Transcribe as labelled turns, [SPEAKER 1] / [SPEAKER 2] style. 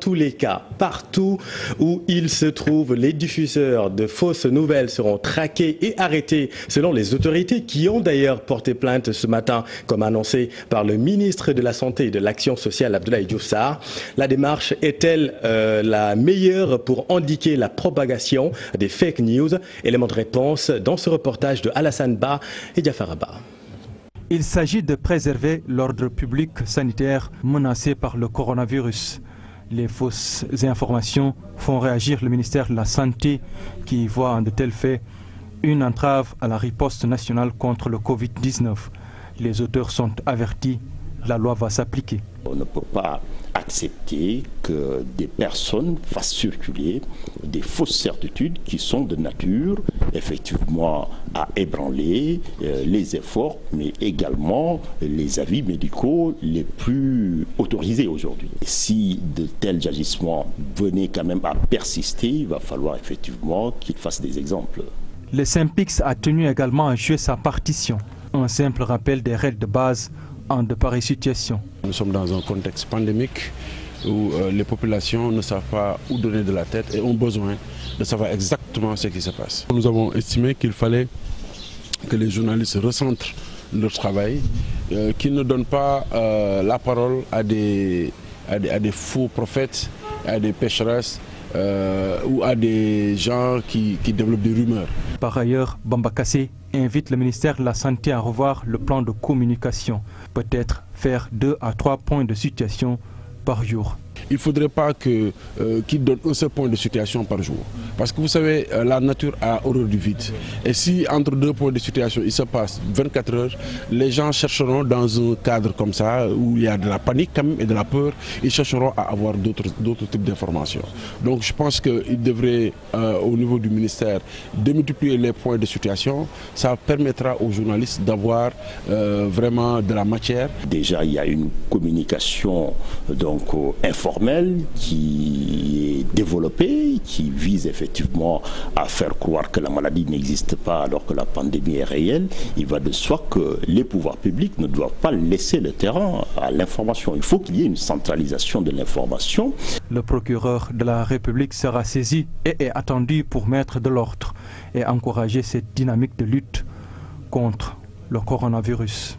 [SPEAKER 1] tous les cas, partout où ils se trouvent, les diffuseurs de fausses nouvelles seront traqués et arrêtés selon les autorités qui ont d'ailleurs porté plainte ce matin, comme annoncé par le ministre de la Santé et de l'Action sociale, Abdoulaye Diouf Sarr. La démarche est-elle la meilleure pour endiguer la propagation des fake news? Élément de réponse dans ce reportage de Alassane Ba et Diafara Ba.
[SPEAKER 2] Il s'agit de préserver l'ordre public sanitaire menacé par le coronavirus. Les fausses informations font réagir le ministère de la Santé qui voit en de tels faits une entrave à la riposte nationale contre le Covid-19. Les auteurs sont avertis, la loi va s'appliquer.
[SPEAKER 3] On ne peut pas accepter que des personnes fassent circuler des fausses certitudes qui sont de nature effectivement à ébranler les efforts, mais également les avis médicaux les plus autorisés aujourd'hui. Si de tels agissements venaient quand même à persister, il va falloir effectivement qu'ils fassent des exemples.
[SPEAKER 2] Le SYNPICS a tenu également à jouer sa partition, un simple rappel des règles de base en de pareilles situations.
[SPEAKER 4] Nous sommes dans un contexte pandémique où les populations ne savent pas où donner de la tête et ont besoin de savoir exactement ce qui se passe. Nous avons estimé qu'il fallait que les journalistes recentrent leur travail, qu'ils ne donnent pas la parole à des faux prophètes, à des pécheresses ou à des gens qui développent des rumeurs.
[SPEAKER 2] Par ailleurs, Bamba Kassé invite le ministère de la Santé à revoir le plan de communication, peut-être faire 2 à 3 points de situation par jour.
[SPEAKER 4] Il ne faudrait pas qu'ils donnent un seul point de situation par jour. Parce que vous savez, la nature a horreur du vide. Et si entre 2 points de situation, il se passe 24 heures, les gens chercheront dans un cadre comme ça, où il y a de la panique quand même et de la peur, ils chercheront à avoir d'autres types d'informations. Donc je pense qu'il devrait, au niveau du ministère, démultiplier les points de situation. Ça permettra aux journalistes d'avoir vraiment de la matière.
[SPEAKER 3] Déjà, il y a une communication donc informelle qui est développée, qui vise effectivement à faire croire que la maladie n'existe pas alors que la pandémie est réelle. Il va de soi que les pouvoirs publics ne doivent pas laisser le terrain à l'information. Il faut qu'il y ait une centralisation de l'information.
[SPEAKER 2] Le procureur de la République sera saisi et est attendu pour mettre de l'ordre et encourager cette dynamique de lutte contre le coronavirus.